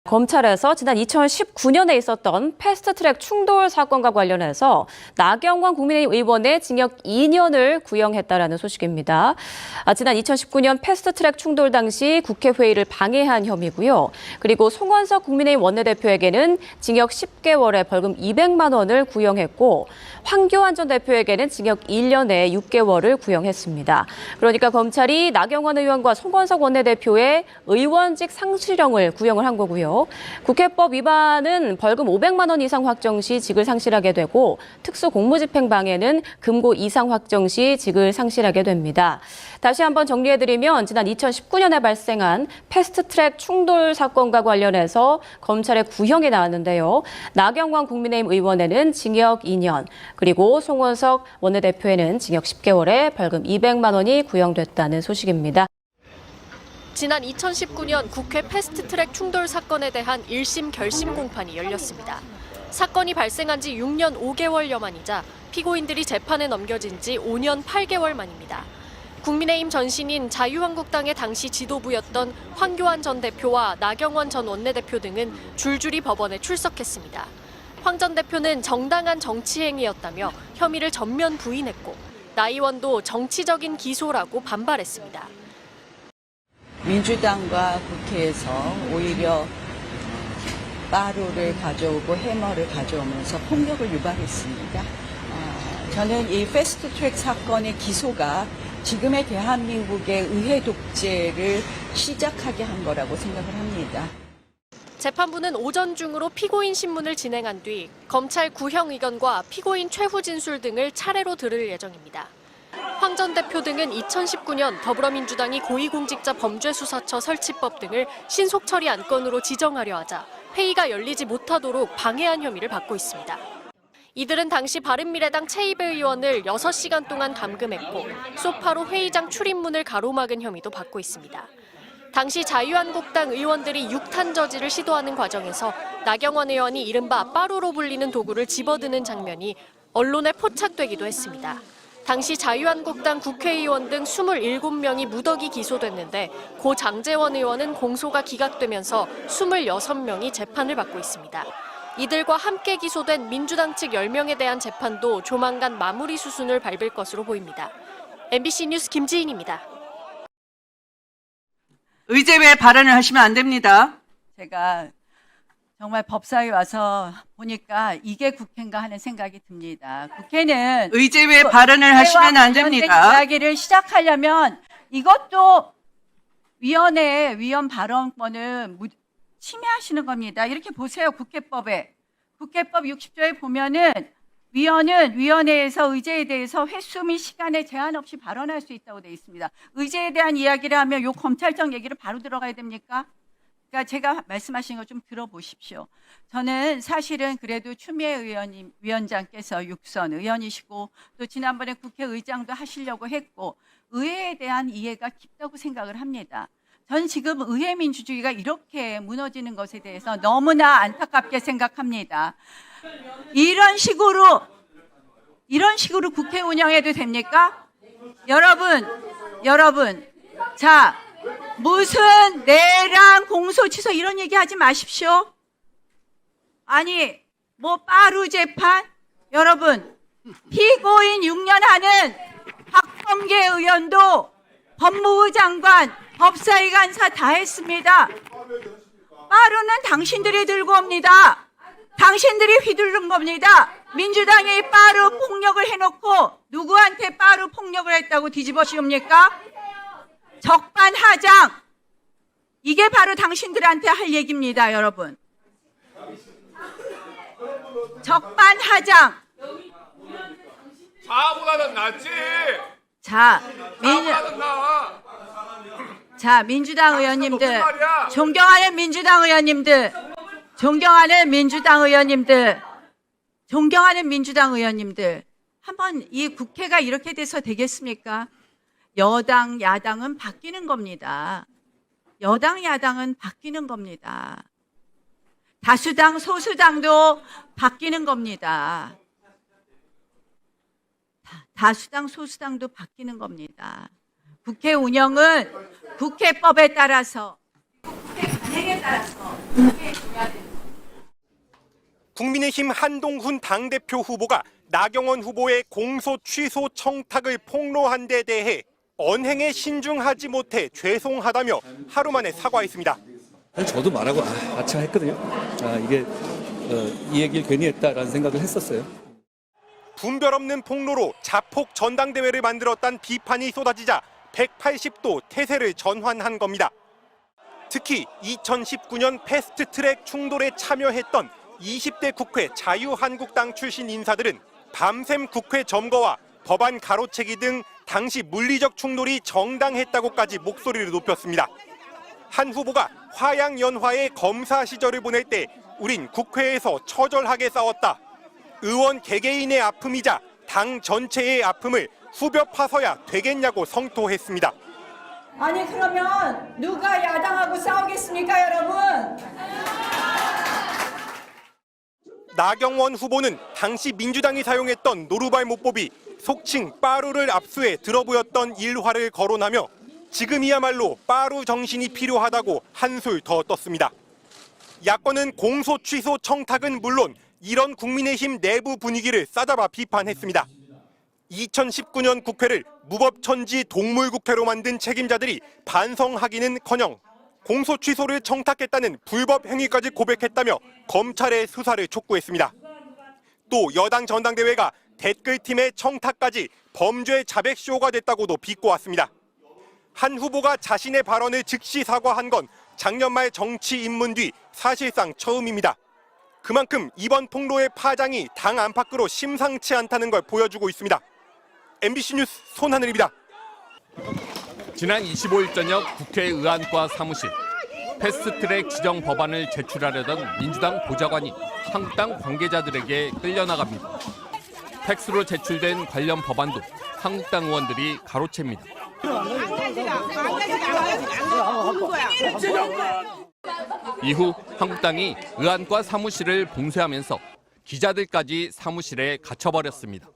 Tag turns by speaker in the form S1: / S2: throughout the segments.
S1: 검찰에서 지난 2019년에 있었던 패스트트랙 충돌 사건과 관련해서 나경원 국민의힘 의원의 징역 2년을 구형했다라는 소식입니다. 지난 2019년 패스트트랙 충돌 당시 국회 회의를 방해한 혐의고요. 그리고 송원석 국민의힘 원내대표에게는 징역 10개월에 벌금 200만 원을 구형했고 황교안 전 대표에게는 징역 1년에 6개월을 구형했습니다. 그러니까 검찰이 나경원 의원과 송원석 원내대표의 의원직 상실형을 구형을 한 거고요. 국회법 위반은 벌금 500만 원 이상 확정 시 직을 상실하게 되고 특수공무집행방해는 금고 이상 확정 시 직을 상실하게 됩니다. 다시 한번 정리해드리면 지난 2019년에 발생한 패스트트랙 충돌 사건과 관련해서 검찰의 구형이 나왔는데요. 나경원 국민의힘 의원에는 징역 2년, 그리고 송원석 원내대표에는 징역 10개월에 벌금 200만 원이 구형됐다는 소식입니다.
S2: 지난 2019년 국회 패스트트랙 충돌 사건에 대한 1심 결심 공판이 열렸습니다. 사건이 발생한 지 6년 5개월여 만이자 피고인들이 재판에 넘겨진 지 5년 8개월 만입니다. 국민의힘 전신인 자유한국당의 당시 지도부였던 황교안 전 대표와 나경원 전 원내대표 등은 줄줄이 법원에 출석했습니다. 황 전 대표는 정당한 정치 행위였다며 혐의를 전면 부인했고 나 의원도 정치적인 기소라고 반발했습니다.
S3: 민주당과 국회에서 오히려 빠루를 가져오고 해머를 가져오면서 폭력을 유발했습니다. 저는 이 패스트트랙 사건의 기소가 지금의 대한민국의 의회 독재를 시작하게 한 거라고 생각을 합니다.
S2: 재판부는 오전 중으로 피고인 신문을 진행한 뒤 검찰 구형 의견과 피고인 최후 진술 등을 차례로 들을 예정입니다. 황 전 대표 등은 2019년 더불어민주당이 고위공직자 범죄수사처 설치법 등을 신속처리 안건으로 지정하려 하자 회의가 열리지 못하도록 방해한 혐의를 받고 있습니다. 이들은 당시 바른미래당 최이배 의원을 6시간 동안 감금했고 소파로 회의장 출입문을 가로막은 혐의도 받고 있습니다. 당시 자유한국당 의원들이 육탄 저지를 시도하는 과정에서 나경원 의원이 이른바 빠루로 불리는 도구를 집어드는 장면이 언론에 포착되기도 했습니다. 당시 자유한국당 국회의원 등 27명이 무더기 기소됐는데 고 장제원 의원은 공소가 기각되면서 26명이 재판을 받고 있습니다. 이들과 함께 기소된 민주당 측 10명에 대한 재판도 조만간 마무리 수순을 밟을 것으로 보입니다. MBC 뉴스 김지인입니다.
S4: 의제 외에 발언을 하시면 안 됩니다.
S3: 제가 정말 법사위 와서 보니까 이게 국회인가 하는 생각이 듭니다. 국회는
S4: 의제 외에 발언을 하시면 안 됩니다.
S3: 이야기를 시작하려면 이것도 위원회 위원 발언권을 침해하시는 겁니다. 이렇게 보세요. 국회법에. 국회법 60조에 보면은 위원은 위원회에서 의제에 대해서 횟수 및 시간에 제한 없이 발언할 수 있다고 되어 있습니다. 의제에 대한 이야기를 하면 요 검찰청 얘기를 바로 들어가야 됩니까? 그러니까 제가 말씀하신 거 좀 들어보십시오. 저는 사실은 그래도 추미애 위원장께서 육선 의원이시고 또 지난번에 국회의장도 하시려고 했고 의회에 대한 이해가 깊다고 생각을 합니다. 전 지금 의회 민주주의가 이렇게 무너지는 것에 대해서 너무나 안타깝게 생각합니다. 이런 식으로 국회 운영해도 됩니까? 여러분, 자, 무슨 내란 공소 취소 이런 얘기 하지 마십시오. 아니, 뭐 빠루 재판? 여러분, 피고인 6년 하는 박범계 의원도 법무부 장관, 법사위 간사 다 했습니다. 빠루는 당신들이 들고 옵니다. 당신들이 휘두른 겁니다. 민주당이 빠루 폭력을 해놓고 누구한테 빠루 폭력을 했다고 뒤집어 씌웁니까? 적반하장. 이게 바로 당신들한테 할 얘기입니다, 여러분. 적반하장.
S5: 자보다는 낫지.
S3: 자, 민주당 의원님들, 존경하는 민주당 의원님들, 한번 이 국회가 이렇게 돼서 되겠습니까? 여당, 야당은 바뀌는 겁니다. 다수당, 소수당도 바뀌는 겁니다. 국회 운영은 국회법에 따라서 국회 진행에 따라서 그게 중요하다.
S5: 국민의힘 한동훈 당대표 후보가 나경원 후보의 공소 취소 청탁을 폭로한 데 대해 언행에 신중하지 못해 죄송하다며 하루 만에 사과했습니다.
S6: 저도 말하고 아차 했거든요. 이게 이 얘기를 괜히 했다라는 생각을 했었어요.
S5: 분별 없는 폭로로 자폭 전당대회를 만들었다는 비판이 쏟아지자 180도 태세를 전환한 겁니다. 특히 2019년 패스트트랙 충돌에 참여했던 20대 국회 자유한국당 출신 인사들은 밤샘 국회 점거와 법안 가로채기 등 당시 물리적 충돌이 정당했다고까지 목소리를 높였습니다. 한 후보가 화양연화의 검사 시절을 보낼 때 우린 국회에서 처절하게 싸웠다. 의원 개개인의 아픔이자 당 전체의 아픔을 후벼 파서야 되겠냐고 성토했습니다.
S7: 아니 그러면 누가 야당하고 싸우겠습니까, 여러분?
S5: 나경원 후보는 당시 민주당이 사용했던 노루발 모법이 속칭 빠루를 압수해 들어보였던 일화를 거론하며 지금이야말로 빠루 정신이 필요하다고 한술 더 떴습니다. 야권은 공소 취소 청탁은 물론 이런 국민의힘 내부 분위기를 싸잡아 비판했습니다. 2019년 국회를 무법천지 동물국회로 만든 책임자들이 반성하기는커녕 공소 취소를 청탁했다는 불법 행위까지 고백했다며 검찰의 수사를 촉구했습니다. 또 여당 전당대회가 댓글팀의 청탁까지 범죄 자백쇼가 됐다고도 비꼬았습니다. 한 후보가 자신의 발언을 즉시 사과한 건 작년 말 정치 입문 뒤 사실상 처음입니다. 그만큼 이번 폭로의 파장이 당 안팎으로 심상치 않다는 걸 보여주고 있습니다. MBC 뉴스 손하늘입니다.
S8: 지난 25일 저녁 국회 의안과 사무실, 패스트트랙 지정 법안을 제출하려던 민주당 보좌관이 한국당 관계자들에게 끌려나갑니다. 팩스로 제출된 관련 법안도 한국당 의원들이 가로챕니다. 이후 한국당이 의안과 사무실을 봉쇄하면서 기자들까지 사무실에 갇혀버렸습니다.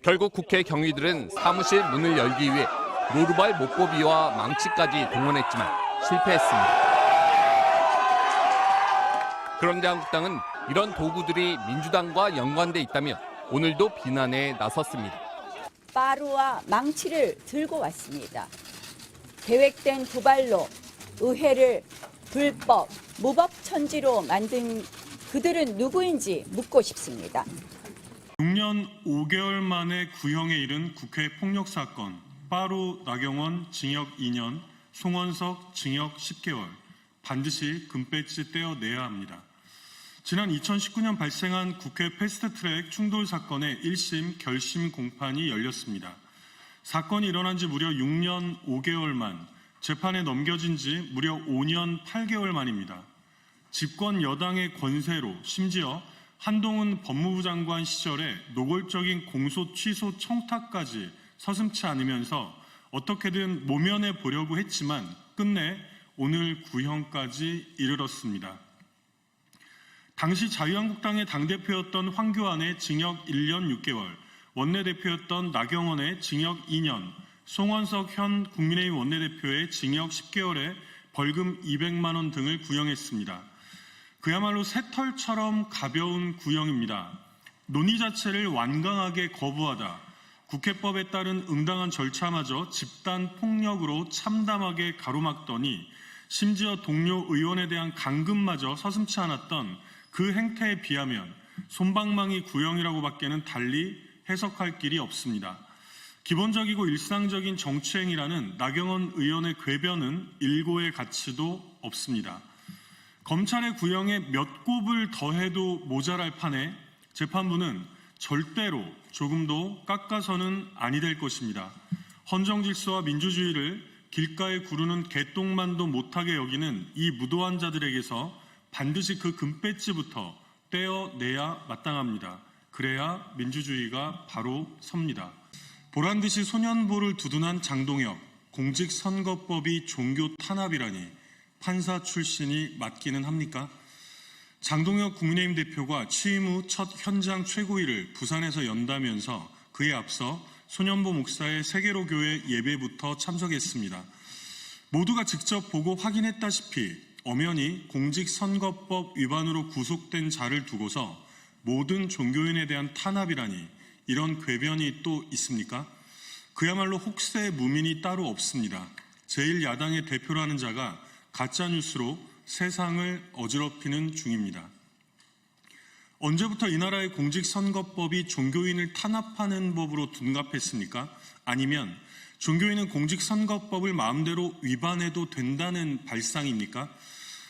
S8: 결국 국회 경위들은 사무실 문을 열기 위해 노루발 목고비와 망치까지 동원했지만 실패했습니다. 그런데 한국당은 이런 도구들이 민주당과 연관돼 있다며 오늘도 비난에 나섰습니다.
S7: 빠루와 망치를 들고 왔습니다. 계획된 도발로 의회를 불법, 무법천지로 만든 그들은 누구인지 묻고 싶습니다.
S9: 6년 5개월 만에 구형에 이른 국회 폭력 사건, 빠루 나경원 징역 2년, 송원석 징역 10개월, 반드시 금배지 떼어내야 합니다. 지난 2019년 발생한 국회 패스트트랙 충돌 사건의 1심 결심 공판이 열렸습니다. 사건이 일어난 지 무려 6년 5개월 만, 재판에 넘겨진 지 무려 5년 8개월 만입니다. 집권 여당의 권세로 심지어 한동훈 법무부 장관 시절에 노골적인 공소 취소 청탁까지 서슴지 않으면서 어떻게든 모면해 보려고 했지만 끝내 오늘 구형까지 이르렀습니다. 당시 자유한국당의 당대표였던 황교안의 징역 1년 6개월, 원내대표였던 나경원의 징역 2년, 송원석 현 국민의힘 원내대표의 징역 10개월에 벌금 200만 원 등을 구형했습니다. 그야말로 새털처럼 가벼운 구형입니다. 논의 자체를 완강하게 거부하다, 국회법에 따른 응당한 절차마저 집단 폭력으로 참담하게 가로막더니 심지어 동료 의원에 대한 감금마저 서슴지 않았던 그 행태에 비하면 솜방망이 구형이라고밖에는 달리 해석할 길이 없습니다. 기본적이고 일상적인 정치행위라는 나경원 의원의 궤변은 일고의 가치도 없습니다. 검찰의 구형에 몇 곱을 더해도 모자랄 판에 재판부는 절대로 조금도 깎아서는 아니 될 것입니다. 헌정질서와 민주주의를 길가에 구르는 개똥만도 못하게 여기는 이 무도한 자들에게서 반드시 그 금배지부터 떼어내야 마땅합니다. 그래야 민주주의가 바로 섭니다. 보란듯이 소년보를 두둔한 장동혁, 공직선거법이 종교 탄압이라니 판사 출신이 맞기는 합니까? 장동혁 국민의힘 대표가 취임 후 첫 현장 최고위를 부산에서 연다면서 그에 앞서 소년보 목사의 세계로 교회 예배부터 참석했습니다. 모두가 직접 보고 확인했다시피 엄연히 공직선거법 위반으로 구속된 자를 두고서 모든 종교인에 대한 탄압이라니 이런 궤변이 또 있습니까? 그야말로 혹세 무민이 따로 없습니다. 제1야당의 대표라는 자가 가짜뉴스로 세상을 어지럽히는 중입니다. 언제부터 이 나라의 공직선거법이 종교인을 탄압하는 법으로 둔갑했습니까? 아니면 종교인은 공직선거법을 마음대로 위반해도 된다는 발상입니까?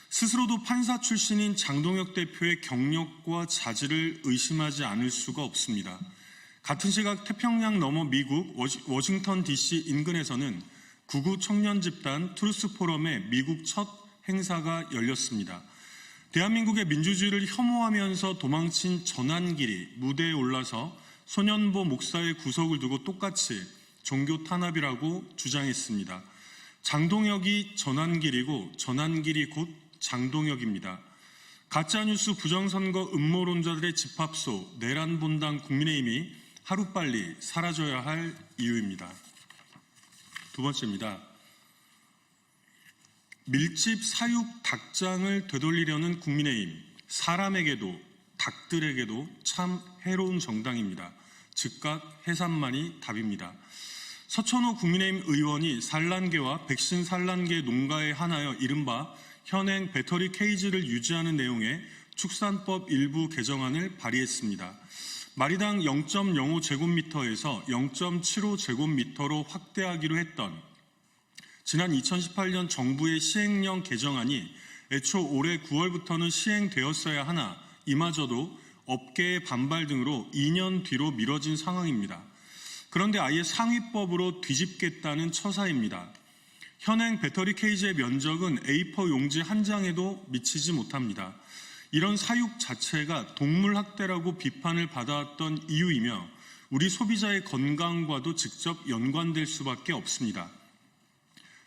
S9: 스스로도 판사 출신인 장동혁 대표의 경력과 자질을 의심하지 않을 수가 없습니다. 같은 시각 태평양 너머 미국 워싱턴 DC 인근에서는 구구 청년 집단 트루스 포럼의 미국 첫 행사가 열렸습니다. 대한민국의 민주주의를 혐오하면서 도망친 전한길이 무대에 올라서 소년보 목사의 구속을 두고 똑같이 종교 탄압이라고 주장했습니다. 장동혁이 전한길이고 전한길이 곧 장동혁입니다. 가짜뉴스 부정선거 음모론자들의 집합소 내란본당 국민의힘이 하루빨리 사라져야 할 이유입니다. 두 번째입니다. 밀집 사육 닭장을 되돌리려는 국민의힘, 사람에게도 닭들에게도 참 해로운 정당입니다. 즉각 해산만이 답입니다. 서천호 국민의힘 의원이 산란계와 백신 산란계 농가에 한하여 이른바 현행 배터리 케이지를 유지하는 내용의 축산법 일부 개정안을 발의했습니다. 마리당 0.05제곱미터에서 0.75제곱미터로 확대하기로 했던 지난 2018년 정부의 시행령 개정안이 애초 올해 9월부터는 시행되었어야 하나 이마저도 업계의 반발 등으로 2년 뒤로 미뤄진 상황입니다. 그런데 아예 상위법으로 뒤집겠다는 처사입니다. 현행 배터리 케이지의 면적은 A4 용지 한 장에도 미치지 못합니다. 이런 사육 자체가 동물학대라고 비판을 받아왔던 이유이며 우리 소비자의 건강과도 직접 연관될 수밖에 없습니다.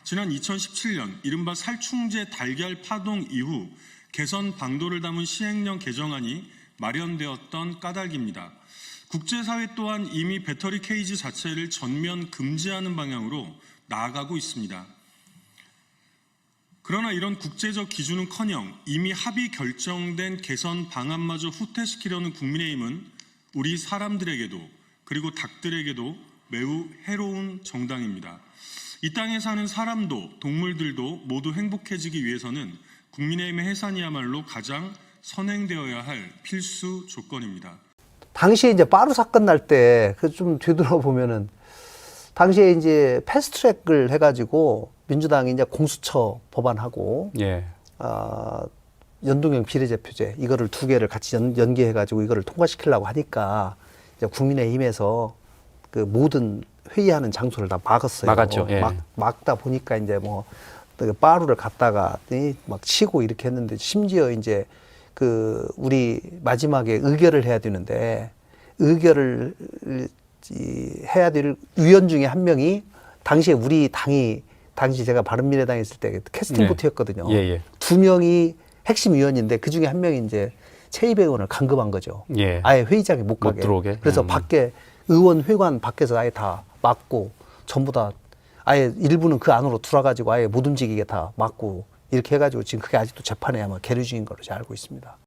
S9: 지난 2017년 이른바 살충제 달걀 파동 이후 개선 방도를 담은 시행령 개정안이 마련되었던 까닭입니다. 국제사회 또한 이미 배터리 케이지 자체를 전면 금지하는 방향으로 나아가고 있습니다. 그러나 이런 국제적 기준은커녕 이미 합의 결정된 개선 방안마저 후퇴시키려는 국민의힘은 우리 사람들에게도 그리고 닭들에게도 매우 해로운 정당입니다. 이 땅에 사는 사람도 동물들도 모두 행복해지기 위해서는 국민의힘의 해산이야말로 가장 선행되어야 할 필수 조건입니다.
S10: 당시에 이제 빠루 사건 날 때 그 좀 되돌아보면은 당시에 이제 패스트트랙을 해가지고 민주당이 이제 공수처 법안하고
S11: 예.
S10: 연동형 비례대표제 이거를 두 개를 같이 연계해가지고 이거를 통과시키려고 하니까 이제 국민의힘에서 그 모든 회의하는 장소를 다 막았어요.
S11: 막았죠. 예.
S10: 막다 보니까 이제 뭐 빠루를 갖다가 막 치고 이렇게 했는데 심지어 이제 그 우리 마지막에 의결을 해야 되는데 의결을 해야 될 위원 중에 한 명이 당시에 우리 당이 당시 제가 바른미래당에 있을 때 캐스팅 보트였거든요.
S11: 예, 예.
S10: 두 명이 핵심 위원인데 그 중에 한 명이 이제 최이배 의원을 감금한 거죠.
S11: 예.
S10: 아예 회의장에 못 가게.
S11: 들어오게.
S10: 그래서 밖에 의원 회관 밖에서 아예 다 막고 전부 다 아예 일부는 그 안으로 들어가지고 아예 못 움직이게 다 막고 이렇게 해가지고 지금 그게 아직도 재판에 아마 계류 중인 걸로 제가 알고 있습니다.